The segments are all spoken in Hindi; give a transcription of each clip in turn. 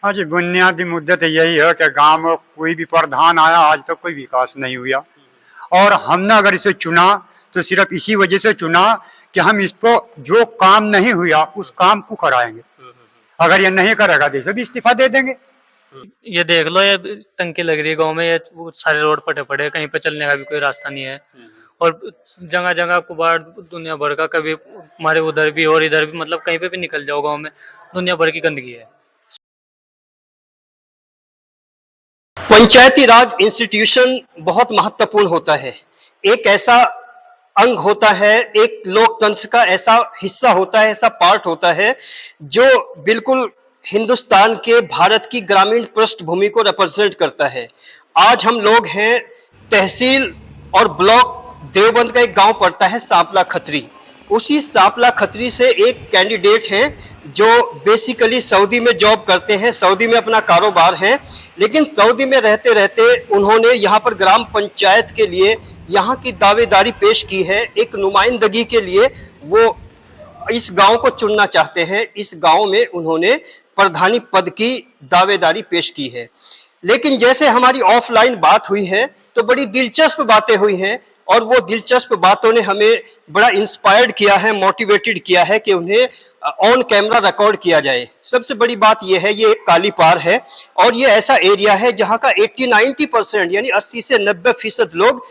हाँ जी, बुनियादी मुद्दा तो यही है कि गांव में कोई भी प्रधान आया आज तक कोई विकास नहीं हुआ। और हमने अगर इसे चुना तो सिर्फ इसी वजह से चुना कि हम इसको जो काम नहीं हुआ उस काम को कराएंगे। अगर ये नहीं करेगा तो इसे भी इस्तीफा दे देंगे। ये देख लो, ये टंकी लग रही है गांव में, ये वो सारे रोड पटे पड़े हैं, कहीं पे चलने का भी कोई रास्ता नहीं है। और जगह जगह कुबाड़ दुनिया भर का, कभी हमारे उधर भी और इधर भी, मतलब कहीं पे भी निकल जाओ गांव में दुनिया भर की गंदगी है। पंचायती राज इंस्टीट्यूशन बहुत महत्वपूर्ण होता है। एक ऐसा अंग होता है, एक लोकतंत्र का ऐसा हिस्सा होता है, ऐसा पार्ट होता है जो बिल्कुल हिंदुस्तान के, भारत की ग्रामीण पृष्ठभूमि को रिप्रेजेंट करता है। आज हम लोग हैं तहसील और ब्लॉक देवबंद का एक गांव पड़ता है सांपला खत्री। उसी सांपला खत्री से एक कैंडिडेट हैं जो बेसिकली सऊदी में जॉब करते हैं, सऊदी में अपना कारोबार है, लेकिन सऊदी में रहते रहते उन्होंने यहाँ पर ग्राम पंचायत के लिए यहाँ की दावेदारी पेश की है। एक नुमाइंदगी के लिए वो इस गांव को चुनना चाहते हैं। इस गांव में उन्होंने प्रधानी पद की दावेदारी पेश की है। लेकिन जैसे हमारी ऑफलाइन बात हुई है तो बड़ी दिलचस्प बातें हुई हैं, और वो दिलचस्प बातों ने हमें बड़ा इंस्पायर्ड किया है, मोटिवेटेड किया है कि उन्हें ऑन कैमरा रिकॉर्ड किया जाए। सबसे बड़ी बात यह है, ये एक काली पार है और ये ऐसा एरिया है जहां का 80-90% यानी 80 से 90% लोग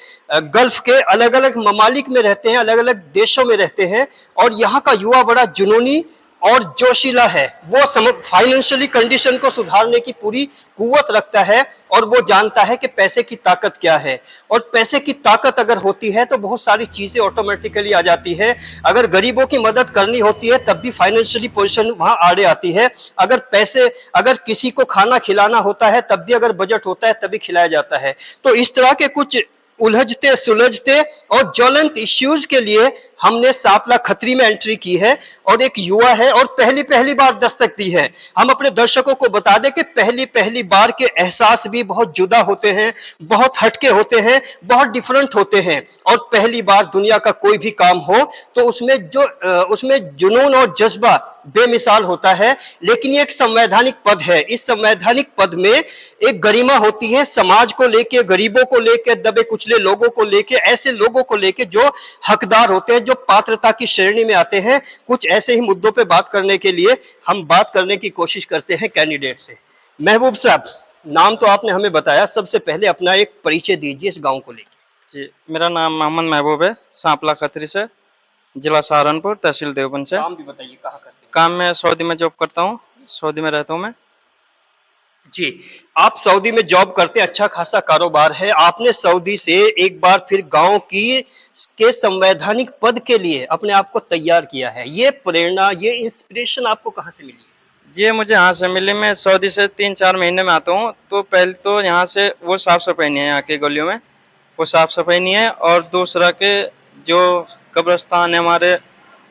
गल्फ के अलग अलग ममालिक में रहते हैं, अलग अलग देशों में रहते हैं। और यहाँ का युवा बड़ा जुनूनी और जोशीला है। वो फाइनेंशियली कंडीशन को सुधारने की पूरी कुव्वत रखता है और वो जानता है कि पैसे की ताकत क्या है। और पैसे की ताकत अगर होती है तो बहुत सारी चीजें ऑटोमेटिकली आ जाती है। अगर गरीबों की मदद करनी होती है तब भी फाइनेंशियली पोजीशन वहां आड़े आती है। अगर किसी को खाना खिलाना होता है तब भी अगर बजट होता है तभी खिलाया जाता है। तो इस तरह के कुछ उलझते सुलझते और ज्वलंत इश्यूज के लिए हमने सांपला खत्री में एंट्री की है और एक युवा है और पहली बार दस्तक दी है। हम अपने दर्शकों को बता दें कि पहली बार के एहसास भी बहुत जुदा होते हैं, बहुत हटके होते हैं, बहुत डिफरेंट होते हैं। और पहली बार दुनिया का कोई भी काम हो तो उसमें जुनून और जज्बा बेमिसाल होता है। लेकिन ये एक संवैधानिक पद है। इस संवैधानिक पद में एक गरिमा होती है, समाज को लेके, गरीबों को लेके, दबे कुचले लोगों को लेके, ऐसे लोगों को लेके जो हकदार होते हैं, जो पात्रता की श्रेणी में आते हैं। कुछ ऐसे ही मुद्दों पे बात करने के लिए हम बात करने की कोशिश करते हैं कैंडिडेट से। महबूब साहब, नाम तो आपने हमें बताया, सबसे पहले अपना एक परिचय दीजिए इस गांव को लेकर। जी, मेरा नाम मोहम्मद महबूब है, सांपला खत्री से, जिला सहारनपुर, तहसील देवबंद से। काम भी बताइए, कहाँ करते हैं? काम में सऊदी में जॉब करता हूँ, सऊदी में रहता हूँ मैं। जी, आप सऊदी में जॉब करते हैं, अच्छा खासा कारोबार है। आपने सऊदी से एक बार फिर गांव के संवैधानिक पद के लिए अपने आप को तैयार किया है। ये प्रेरणा, ये इंस्पिरेशन आपको कहाँ से मिली? जी, मुझे यहाँ से मिली। मैं सऊदी से 3-4 महीने में आता हूँ, तो पहले तो यहाँ से वो साफ़ सफाई नहीं है, यहाँ की गलियों में वो साफ़ सफाई नहीं है। और दूसरा के जो कब्रिस्तान है हमारे,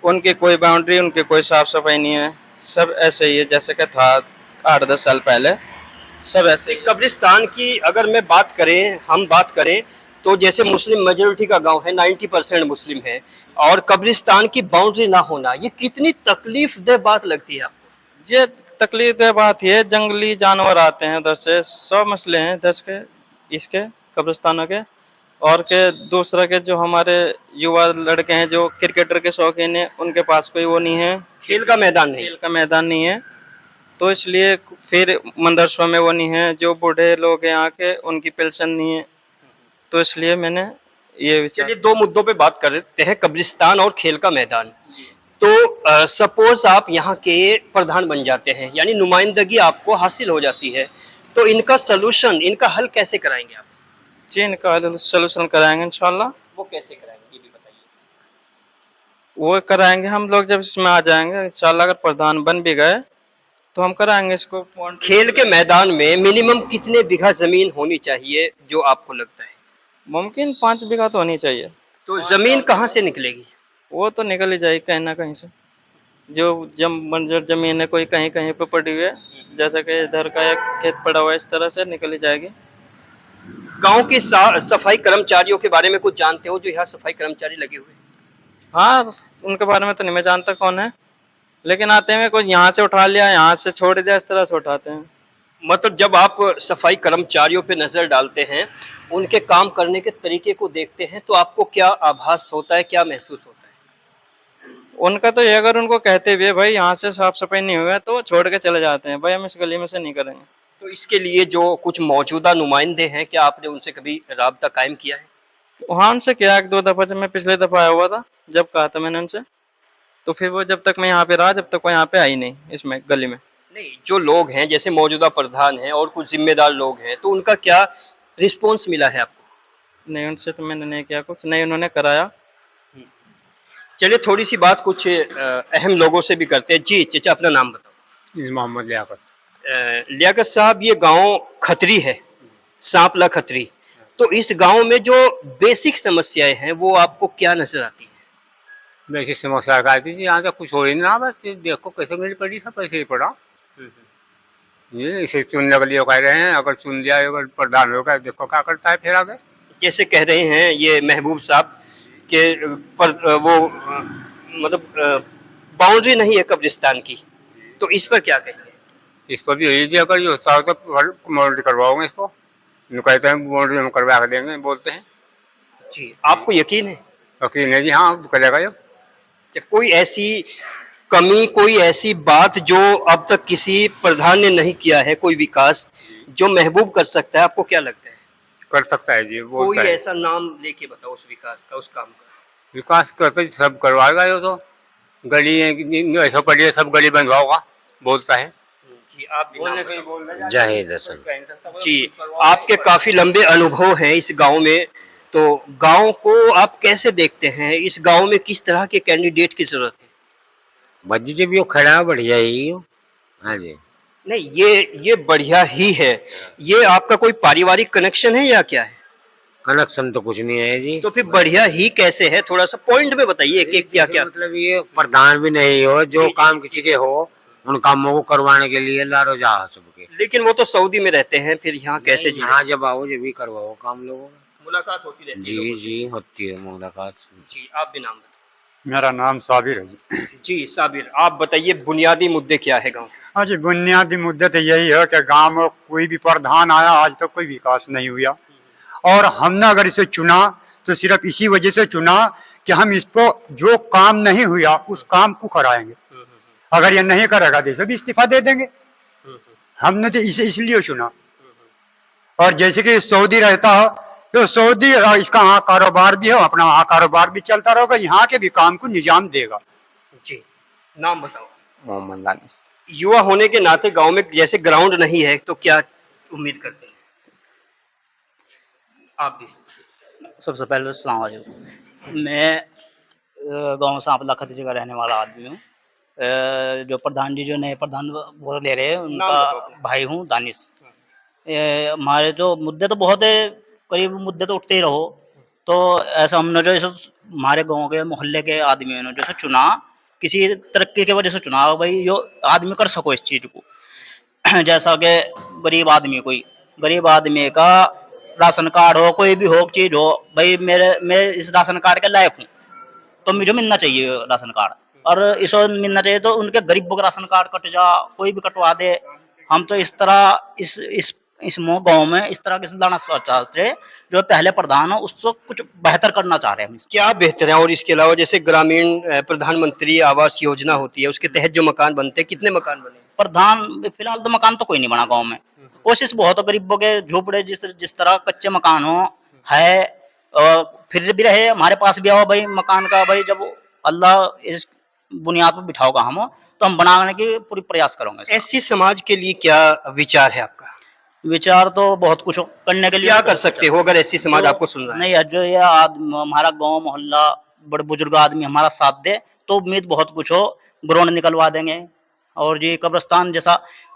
उनकी कोई बाउंड्री, उनकी कोई साफ़ सफाई नहीं है। सब ऐसे ही है जैसे कि था 8-10 साल पहले, सब ऐसे। कब्रिस्तान की अगर हम बात करें तो जैसे मुस्लिम मेजोरिटी का गांव है, 90% मुस्लिम है, और कब्रिस्तान की बाउंड्री ना होना, ये कितनी तकलीफदेह बात लगती है आपको? ये तकलीफ है बात, ये जंगली जानवर आते हैं उधर से, सब मसले हैं इधर के, इसके कब्रिस्तानों के। और के दूसरा के जो हमारे युवा लड़के हैं जो क्रिकेटर के शौकीन हैं, उनके पास कोई वो नहीं है, खेल का मैदान नहीं। खेल का मैदान नहीं है, तो इसलिए फिर मदरसों में वो नहीं है। जो बूढ़े लोग हैं यहाँ के, उनकी पेंशन नहीं है, तो इसलिए मैंने ये विचार। चलिए, दो मुद्दों पे बात करते हैं, कब्रिस्तान और खेल का मैदान। तो सपोज आप यहाँ के प्रधान बन जाते हैं, यानी नुमाइंदगी आपको हासिल हो जाती है, तो इनका सलूशन, इनका हल कैसे कराएंगे आप? जी, इनका सोल्यूशन कराएंगे इंशाल्लाह। वो कैसे कराएंगे ये भी बताइए। वो कराएंगे हम लोग जब इसमें आ जाएंगे इंशाल्लाह। अगर प्रधान बन भी गए तो हम कराएंगे इसको। खेल के मैदान में मिनिमम कितने बीघा जमीन होनी चाहिए जो आपको लगता है? मुमकिन 5 बीघा तो होनी चाहिए। तो जमीन कहाँ से निकलेगी? वो तो निकल ही जाएगी कहीं ना कहीं से। जो बंजर जमीन है कोई कहीं कहीं पे पड़ी हुई है, जैसा कि इधर का एक खेत पड़ा हुआ है, इस तरह से निकल ही जाएगी। गांव की सफाई कर्मचारियों के बारे में कुछ जानते हो, जो यहाँ सफाई कर्मचारी लगे हुए? हाँ, उनके बारे में तो नहीं मैं जानता कौन है, लेकिन आते हैं कोई यहाँ से उठा लिया, यहाँ से छोड़ दिया, इस तरह से उठाते हैं। मतलब जब आप सफाई कर्मचारियों पे नजर डालते हैं, उनके काम करने के तरीके को देखते हैं, तो आपको क्या आभास होता है, क्या महसूस होता है? उनका तो ये, अगर उनको कहते भी है भाई यहाँ से साफ सफाई नहीं हुआ है तो छोड़ के चले जाते हैं, भाई हम इस गली में से नहीं करेंगे। तो इसके लिए जो कुछ मौजूदा नुमाइंदे हैं, क्या आपने उनसे कभी राब्ता कायम किया है? हाँ उनसे किया एक दो दफा, जब मैं पिछले दफा आया हुआ था, जब कहा था मैंने उनसे, तो फिर वो जब तक मैं यहाँ पे रहा, जब तक वो यहाँ पे आई नहीं इसमें गली में। नहीं, जो लोग हैं जैसे मौजूदा प्रधान हैं और कुछ जिम्मेदार लोग हैं, तो उनका क्या रिस्पॉन्स मिला है आपको? नहीं उनसे तो मैंने नहीं किया कुछ, नहीं उन्होंने कराया। चलिए थोड़ी सी बात कुछ अहम लोगों से भी करते हैं। जी चाचा, अपना नाम बताओ। मोहम्मद लियाकत। लियाकत साहब, ये गांव खत्री है, सांपला खत्री, तो इस गांव में जो बेसिक समस्याएं हैं वो आपको क्या नजर आती है? वैसी समस्या का थी यहाँ से कुछ हो ही ना, बस ये देखो कैसे मेरी पड़ी, सब ऐसे ही पड़ा। ये इसे चुनने के लिए कह रहे हैं, अगर चुन लिया, अगर प्रधान होगा देखो क्या करता है फिर आगे। जैसे कह रहे हैं ये महबूब साहब के पर वो मतलब बाउंड्री नहीं है कब्रिस्तान की, तो इस पर क्या कहेंगे? इस पर भी यही जी, अगर ये होता हो तो बाउंड्री करवाओगे इसको, जो कहते हैं बाउंड्री हम करवा के देंगे, बोलते हैं। जी, आपको यकीन है? यकीन है जी, हाँ करेगा ये। कोई ऐसी कमी, कोई ऐसी बात जो अब तक किसी प्रधान ने नहीं किया है, कोई विकास जो महबूब कर सकता है, आपको क्या लगता है? कर सकता है जी, कोई बोलता है। ऐसा नाम लेके बताओ उस विकास का, उस काम का। विकास करके सब करवाएगा ये तो। गली ऐसा पड़ी है, सब गली बनवाओगा, बोलता है। जी, आप भी नाम बताओ। जाहिद हसन। जी, आपके काफी लंबे अनुभव हैं इस गांव में, तो गांव को आप कैसे देखते हैं? इस गांव में किस तरह के कैंडिडेट की जरूरत है? मस्जिद जब यो खड़ा है बढ़िया ही हो। हाँ जी। नहीं, ये बढ़िया ही है। ये आपका कोई पारिवारिक कनेक्शन है या क्या है? कनेक्शन तो कुछ नहीं है जी। तो फिर बढ़िया ही कैसे है? थोड़ा सा पॉइंट में बताइए कि क्या क्या। मतलब ये प्रधान भी नहीं हो, जो काम किसी के हो उन कामों को करवाने के लिए लारो जा सबके। लेकिन वो तो सऊदी में रहते हैं, फिर यहाँ कैसे जी? यहाँ जब आओ जब भी करवाओ काम लोगों का। मुलाकात होती रहती है जी लोगों से। जी होती है मुलाकात। जी, आप भी नाम बताइए। मेरा नाम साबिर है जी। जी साबिर, आप बताइए बुनियादी मुद्दे क्या है गाँव? हाँ जी, बुनियादी मुद्दे तो यही है कि गांव में कोई भी प्रधान आया, आज तक कोई विकास नहीं हुआ। और हमने अगर इसे चुना तो सिर्फ इसी वजह से चुना कि हम इसको जो काम नहीं हुआ उस काम को कराएंगे। अगर ये नहीं करेगा तो इसे भी इस्तीफा दे देंगे। हमने तो इसे इसलिए चुना। और जैसे कि सऊदी रहता है तो सऊदी इसका वहाँ कारोबार भी है, अपना वहाँ कारोबार भी चलता रहेगा, यहाँ के भी काम को निजाम देगा। जी, नाम बताओ। मोहम्मद दानिश। युवा होने के नाते गांव में जैसे ग्राउंड नहीं है, तो क्या उम्मीद करते हैं आप भी? सबसे पहले अस्सलाम वालेकुम। मैं गांव सांपला खत्री का रहने वाला आदमी हूँ। जो प्रधान जी, जो नए प्रधान वो ले रहे हैं, नाम उनका बताओ। भाई हूँ दानिश। हमारे तो मुद्दे तो बहुत है, करीब मुद्दे तो उठते ही रहो। तो ऐसा हमने जो हमारे गांव के मोहल्ले के आदमियों ने जैसे चुना, किसी तरक्की की वजह से चुना भाई जो आदमी कर सको इस चीज़ को। जैसा कि गरीब आदमी का राशन कार्ड हो, कोई भी हो चीज़ हो, भाई मैं इस राशन कार्ड के लायक हूँ तो मुझे मिलना चाहिए राशन कार्ड। और इसको मिलना चाहिए तो उनके गरीबों का राशन कार्ड कट जा, कोई भी कटवा दे। हम तो इस तरह इस गांव में इस तरह के लाना चाहते हैं, जो पहले प्रधान हो उसको कुछ बेहतर करना चाह रहे हैं हम। क्या बेहतर है? और इसके अलावा जैसे ग्रामीण प्रधानमंत्री आवास योजना होती है, उसके तहत जो मकान बनते हैं, कितने मकान बने? प्रधान फिलहाल तो मकान तो कोई नहीं बना गांव में। कोशिश बहुत हो गरीबों के झोपड़े जिस तरह कच्चे मकान हो है, और फिर भी रहे हमारे पास भी आओ भाई मकान का, भाई जब अल्लाह इस बुनियाद पर बिठाओगा हम तो हम बनाने की पूरी प्रयास करेंगे। ऐसी समाज के लिए क्या विचार है आपका? विचार तो बहुत कुछ करने के लिए क्या कर सकते हो अगर ऐसी समाज आपको सुन रहा है? नहीं है, जो ये हमारा गांव मोहल्ला बड़े बुजुर्ग आदमी हमारा साथ दे तो उम्मीद बहुत कुछ हो। ग्राउंड निकलवा देंगे, और जी कब्रिस्तान जैसा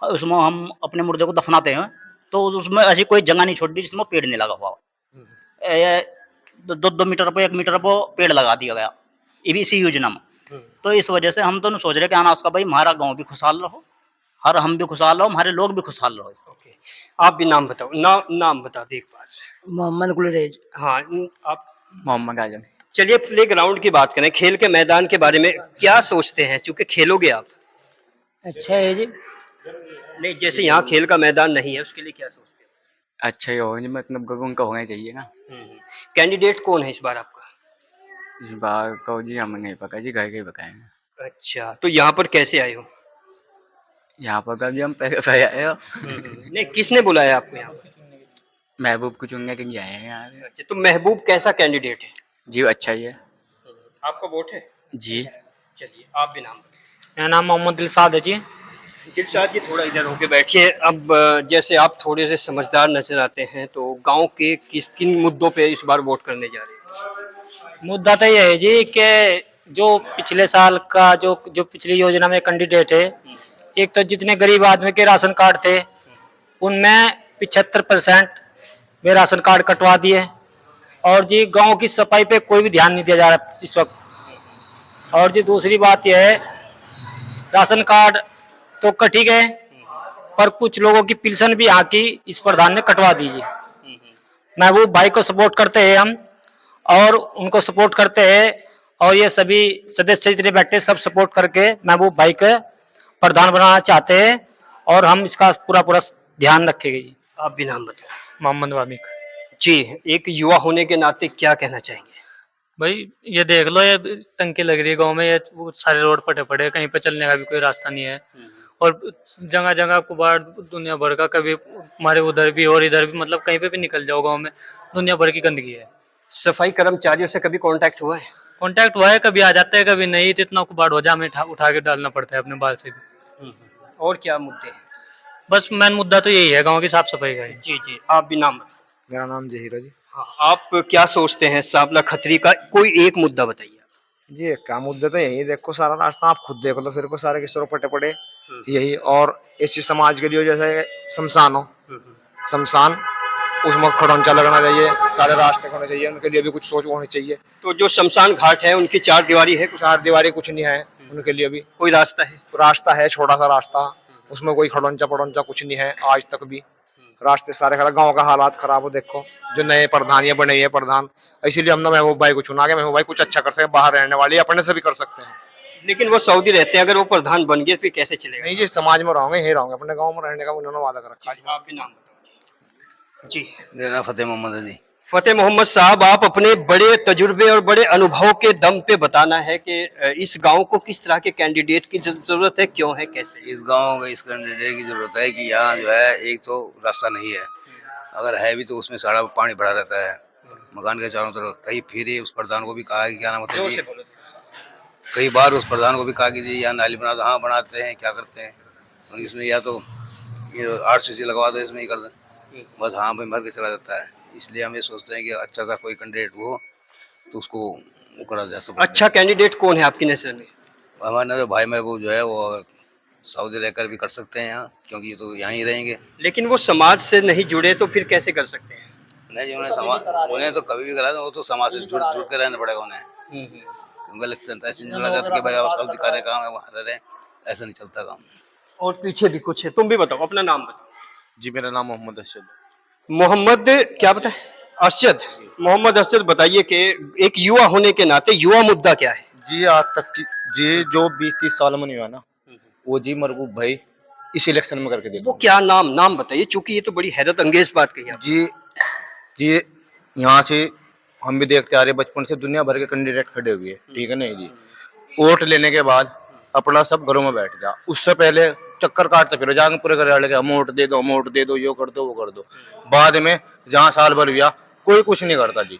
उसमें हम अपने मुर्दे को दफनाते हैं तो उसमें ऐसी कोई जगह नहीं छोड़ी जिसमें पेड़ नहीं लगा हुआ। 2 मीटर पर 1 मीटर पर पेड़ लगा दिया गया, ये भी इसी योजना में। तो इस वजह से हम तो सोच रहे कि आना उसका भाई हमारा गांव भी खुशहाल रहो, हर हम भी खुशहाल रहो, हमारे लोग भी खुशहाल रहो। ओके, आप भी नाम बताओ। नाम बता दे एक बार। मोहम्मद गुलरेज। हाँ, आप? मोहम्मद आजम। चलिए प्ले ग्राउंड की बात करें, खेल के मैदान के बारे में क्या सोचते हैं, चूंकि खेलोगे आप? अच्छा है जी। नहीं, जैसे यहाँ खेल का मैदान नहीं है, उसके लिए क्या सोचते हैं? अच्छा ही हो मतलब उनका होना चाहिए ना। कैंडिडेट कौन है इस बार आपका? इस बार को जी हमें नहीं पता जी, घर के ही बताएंगे। अच्छा, तो यहाँ पर कैसे आए हो? यहाँ पर कभी हम पहले से आए हो, नहीं, किसने बुलाया आपको यहाँ पर? महबूब को चुनने के लिए आए हैं यहाँ पे। अच्छा, तो महबूब कैसा कैंडिडेट है? जी अच्छा ही है आपका वोट है? जी। चलिए, आप भी नाम बताइए। मेरा नाम मोहम्मद दिलसाद है जी। दिलशाद जी, थोड़ा इधर होके बैठिए। अब जैसे आप थोड़े से समझदार नजर आते हैं, तो गांव के किन मुद्दों पे इस बार वोट करने जा रहे हैं? मुद्दा तो ये है जी कि जो पिछले साल का जो पिछली योजना में कैंडिडेट है, एक तो जितने गरीब आदमी के राशन कार्ड थे उनमें 75% वे राशन कार्ड कटवा दिए, और जी गांव की सफाई पे कोई भी ध्यान नहीं दिया जा रहा इस वक्त। और जी दूसरी बात यह है, राशन कार्ड तो कट ही गए, पर कुछ लोगों की पेंशन भी यहाँ की इस प्रधान ने कटवा दी जी। महबूब भाई को सपोर्ट करते हैं हम, और उनको सपोर्ट करते हैं, और ये सभी सदस्य जितने बैठे सब सपोर्ट करके महबूब भाई को प्रधान बनाना चाहते हैं, और हम इसका पूरा पूरा ध्यान रखेंगे जी। आप भी नाम बताएं। मोहम्मद वामिक। जी, एक युवा होने के नाते क्या कहना चाहेंगे? भाई ये देख लो, ये टंकी लग रही है गांव में, ये वो सारे रोड पटे पड़े, कहीं पे चलने का भी कोई रास्ता नहीं है, और जगह जगह कुबाड़ दुनिया भर का, कभी हमारे उधर भी और इधर भी, मतलब कहीं पे भी निकल जाओ गांव में दुनिया भर की गंदगी है। सफाई कर्मचारियों से कभी कांटेक्ट हुआ है? कांटेक्ट हुआ है, कभी आ जाते हैं कभी नहीं, तो इतना कुबाड़ हो जाए हमें उठा के डालना पड़ता है अपने बाल से भी। और क्या मुद्दे हैं? बस मेन मुद्दा तो यही है गाँव की साफ सफाई का ही। जी जी, आप भी नाम बताएं। मेरा नाम जहीर है जी। हाँ, आप क्या सोचते हैं सांवला खत्री का कोई एक मुद्दा बताइए? जी क्या मुद्दा तो यही, देखो सारा रास्ता आप खुद देख लो, फिर को सारे किस तरह पटे पड़े यही। और इसी समाज के लिए जैसे शमशान हो, शमशान उसमें खड़ंचा लगना चाहिए, सारे रास्ते होने चाहिए, उनके लिए भी कुछ सोच होनी चाहिए। तो जो शमशान घाट है उनकी चार दीवारी है, चार दीवारी कुछ नहीं है उनके लिए भी। कोई रास्ता है? रास्ता है, छोटा सा रास्ता, उसमें कोई खड़ंचा पड़ंचा कुछ नहीं है आज तक भी। रास्ते सारे खराब, गांव का हालात खराब हो। देखो जो नए प्रधान ये बने हुए प्रधान, इसीलिए हमने महबूब भाई को चुना के महबूब भाई कुछ अच्छा कर सकते हैं, बाहर रहने वाले अपने से भी कर सकते हैं। लेकिन वो सऊदी रहते हैं, अगर वो प्रधान बन गए फिर कैसे चलेगा? नहीं जी, समाज में रहोगे, यही रहोगे, अपने गाँव में रहने का उन्होंने वादा कर रखा है। आप भी नाम बताओ। जी, मेरा नाम फतेह मोहम्मद है जी। फतेह मोहम्मद साहब, आप अपने बड़े तजुर्बे और बड़े अनुभव के दम पे बताना है कि इस गांव को किस तरह के कैंडिडेट की जरूरत है, क्यों है, कैसे? इस गांव का इस कैंडिडेट की जरूरत है कि यहाँ जो है एक तो रास्ता नहीं है, अगर है भी तो उसमें सारा पानी भरा रहता है मकान के चारों तरफ। कई फिर उस प्रधान को भी कहा कि क्या नाम होता है जी, कई बार उस प्रधान को भी कहा कि जी यहाँ नाली बना दो, हाँ बनाते हैं, क्या करते हैं और इसमें या तो ये RCC लगवा दो, इसमें ही कर दें, बस हाँ भाई भर के चला जाता है। इसलिए हम ये सोचते हैं कि अच्छा सा कोई कैंडिडेट हो तो उसको वो करा जाए सब। अच्छा कैंडिडेट कौन है आपकी नजर में? हमारे नजर भाई महबूब जो है वो सऊदी रहकर भी कर सकते हैं यहाँ, क्योंकि ये तो यहाँ ही रहेंगे। लेकिन वो समाज से नहीं जुड़े तो फिर कैसे कर सकते हैं? नहीं जी, उन्हें तो कभी भी करा दो, वो तो समाज से जुड़ के रहना पड़ेगा उन्हें, क्योंकि लगता है ऐसे नहीं चला जाता कि भाई आप सब दिखा रहे काम है वहाँ रह रहे, ऐसा नहीं चलता काम। और पीछे भी कुछ है, तुम भी बताओ, अपना नाम बताओ। जी मेरा नाम मोहम्मद अरशद। मोहम्मद क्या बताए? अरशद। मोहम्मद अरशद, बताइए कि एक युवा होने के नाते युवा मुद्दा क्या है? जी आज तक की जी जो 20-30 साल में नहीं हुआ ना, वो जी महबूब भाई इस इलेक्शन में करके देखो। वो क्या नाम बताइए, चूंकि ये तो बड़ी हैरत अंगेज बात कही आप। जी यहाँ से हम भी देखते आ रहे बचपन से, दुनिया भर के कैंडिडेट खड़े हुए हैं, ठीक है नहीं जी। वोट लेने के बाद अपना सब घरों में बैठ जा, उससे पहले चक्कर काटते फिर जाएंगे पूरे घर वाले के, वोट दे दो वोट दे दो, यो कर दो वो कर दो। बाद में जहाँ साल भर हुआ कोई कुछ नहीं करता जी,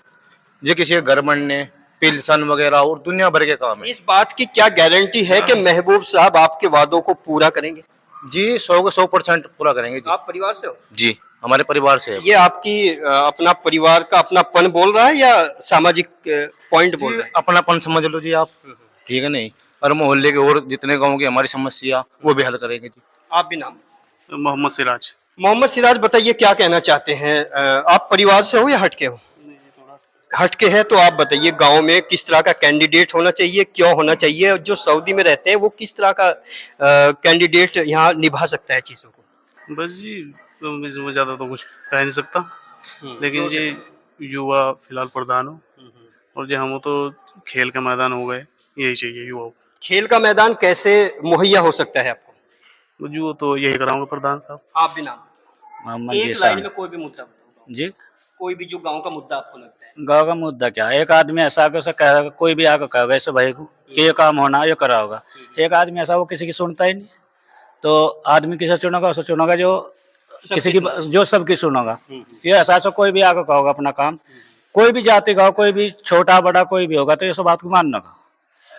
ये किसी के घर बनने पेंशन वगैरह और दुनिया भर के काम है। इस बात की क्या गारंटी है कि महबूब साहब आपके वादों को पूरा करेंगे? जी 100% पूरा करेंगे जी। आप परिवार से हो? जी हमारे परिवार से है। ये आपकी अपना परिवार का अपनापन बोल रहा है या सामाजिक पॉइंट बोल रहा है? अपनापन समझ लो जी आप, ठीक है नहीं, और मोहल्ले के और जितने गाँव की हमारी समस्या वो भी हल करेंगे जी। आप भी नाम? मोहम्मद सिराज। मोहम्मद सिराज, बताइए क्या कहना चाहते हैं? आप परिवार से हो या हटके हो? हटके है, तो आप बताइए गांव में किस तरह का कैंडिडेट होना चाहिए, क्यों होना चाहिए, और जो सऊदी में रहते हैं वो किस तरह का कैंडिडेट यहाँ निभा सकता है चीजों को? बस जी तो इसमें ज्यादा तो कुछ कह नहीं सकता, लेकिन जी युवा फिलहाल प्रधान हो, और जो हम तो खेल का मैदान हो गए, यही चाहिए युवा को। खेल का मैदान कैसे मुहैया हो सकता है आपको? जो तो यही कराऊंगा प्रधान साहब। आप भी नाम मोहम्मद एक जीसान। लाइन में कोई भी मुद्दा बताओ, जी, कोई भी जो गांव का मुद्दा आपको लगता है। गाँव का मुद्दा क्या है? एक आदमी ऐसा आके उसे कहेगा, कोई भी आके कहेगा ऐसे भाई को कि ये काम होना, ये करा होगा। एक आदमी ऐसा, वो किसी की सुनता ही नहीं। तो आदमी किसे चुनेगा? उसे चुनेगा जो किसी की, जो सबकी सुनेगा। ये ऐसा कोई भी आके कहोगा अपना काम, कोई भी जाति का हो, कोई भी छोटा बड़ा कोई भी होगा, तो ये सब बात को मानने का,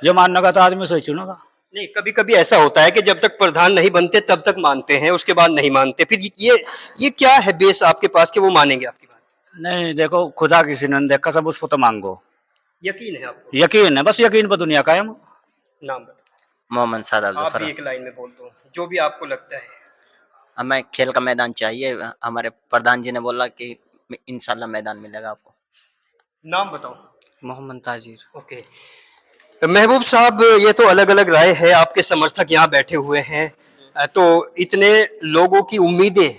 जो मानने का तो आदमी उसे ही चुनेगा। नहीं, कभी कभी ऐसा होता है कि जब तक प्रधान नहीं बनते तब तक मानते हैं, उसके बाद नहीं मानते। फिर ये क्या है बेस आपके पास कि वो मानेंगे आपकी बात? नहीं देखो, खुदा किसी ने नहीं देखा, सब उसको तो मांगो। यकीन है आपको? यकीन है, बस यकीन पर दुनिया कायम। नाम बताओ। मोहम्मद सादाब आप जफर। भी एक लाइन में बोल दो जो भी आपको लगता है। हमें खेल का मैदान चाहिए। हमारे प्रधान जी ने बोला कि इंशाल्लाह मैदान मिलेगा आपको। नाम बताओ। मोहम्मद ताजिर। ओके, महबूब साहब, ये तो अलग अलग राय है, आपके समर्थक यहाँ बैठे हुए हैं। तो इतने लोगों की उम्मीदें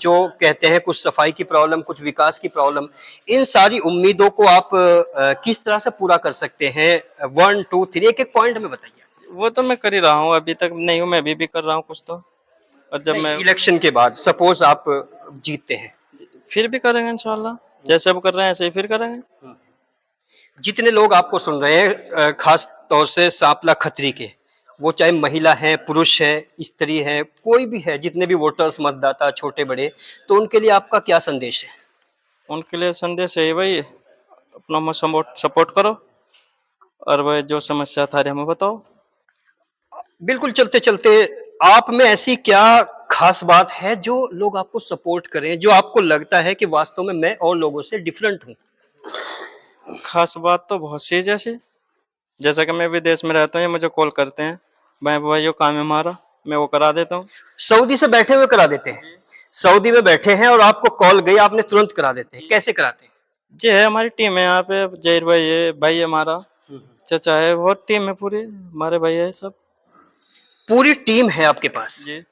जो कहते हैं कुछ सफाई की प्रॉब्लम, कुछ विकास की प्रॉब्लम, इन सारी उम्मीदों को आप किस तरह से पूरा कर सकते हैं? 1 2 3 एक एक पॉइंट में बताइए। वो तो मैं कर ही रहा हूँ, अभी तक नहीं हूँ, मैं भी कर रहा हूँ कुछ तो। और जब मैं इलेक्शन के बाद सपोज आप जीतते हैं, फिर भी करेंगे इंशाल्लाह, जैसे अब कर रहे हैं ऐसे ही फिर करेंगे। जितने लोग आपको सुन रहे हैं, खास तौर से सांपला खत्री के, वो चाहे महिला है, पुरुष है, स्त्री है, कोई भी है, जितने भी वोटर्स, मतदाता, छोटे बड़े, तो उनके लिए आपका क्या संदेश है? उनके लिए संदेश है भाई, अपना सपोर्ट करो, और वह जो समस्या था हमें बताओ। बिल्कुल, चलते चलते आप में ऐसी क्या खास बात है जो लोग आपको सपोर्ट करें, जो आपको लगता है कि वास्तव में मैं और लोगों से डिफरेंट हूँ? खास बात तो बहुत सी है, जैसा कि मैं विदेश में रहता हूँ, मुझे कॉल करते हैं, भाई जो काम है हमारा, मैं वो करा देता हूँ। सऊदी से बैठे हुए करा देते हैं? सऊदी में बैठे हैं और आपको कॉल गई, आपने तुरंत करा देते हैं? कैसे कराते हैं? जी है, हमारी टीम है यहाँ पे, जहीर भाई है, भाई है हमारा, चाचा है, बहुत टीम है पूरी, हमारे भाई है सब। पूरी टीम है आपके पास? जी।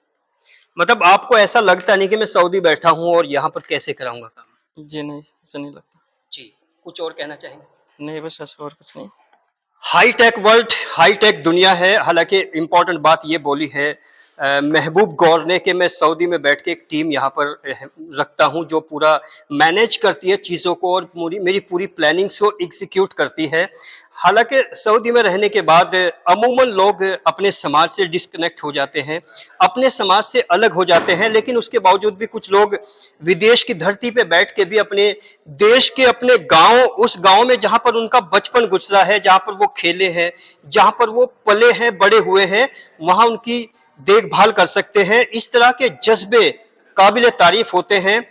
मतलब आपको ऐसा लगता नहीं कि मैं सऊदी बैठा हूँ और यहाँ पर कैसे कराऊंगा काम? जी नहीं, ऐसा नहीं लगता। जी, कुछ और कहना चाहेंगे? नहीं, बस ऐसा और कुछ नहीं। हाईटेक वर्ल्ड, हाईटेक दुनिया है। हालांकि इम्पोर्टेंट बात ये बोली है महबूब गौर ने कि मैं सऊदी में बैठ के एक टीम यहाँ पर रखता हूँ जो पूरा मैनेज करती है चीज़ों को और मेरी पूरी प्लानिंग्स को एग्जीक्यूट करती है। हालांकि सऊदी में रहने के बाद अमूमन लोग अपने समाज से डिस्कनेक्ट हो जाते हैं, अपने समाज से अलग हो जाते हैं, लेकिन उसके बावजूद भी कुछ लोग विदेश की धरती पे बैठ के भी अपने देश के, अपने गांव, उस गांव में जहां पर उनका बचपन गुजरा है, जहां पर वो खेले हैं, जहां पर वो पले हैं, बड़े हुए हैं, वहां उनकी देखभाल कर सकते हैं। इस तरह के जज्बे काबिल तारीफ होते हैं।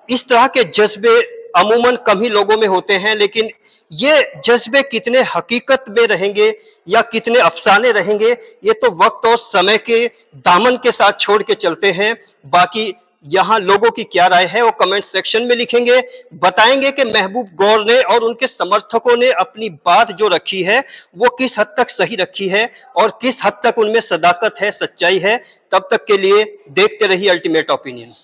इस तरह के जज्बे अमूमन कम ही लोगों में होते हैं, लेकिन ये जज्बे कितने हकीकत में रहेंगे या कितने अफसाने रहेंगे, ये तो वक्त और समय के दामन के साथ छोड़ के चलते हैं। बाकी यहाँ लोगों की क्या राय है वो कमेंट सेक्शन में लिखेंगे, बताएंगे कि महबूब गौर ने और उनके समर्थकों ने अपनी बात जो रखी है वो किस हद तक सही रखी है और किस हद तक उनमें सदाकत है, सच्चाई है। तब तक के लिए देखते रहिए अल्टीमेट ओपिनियन।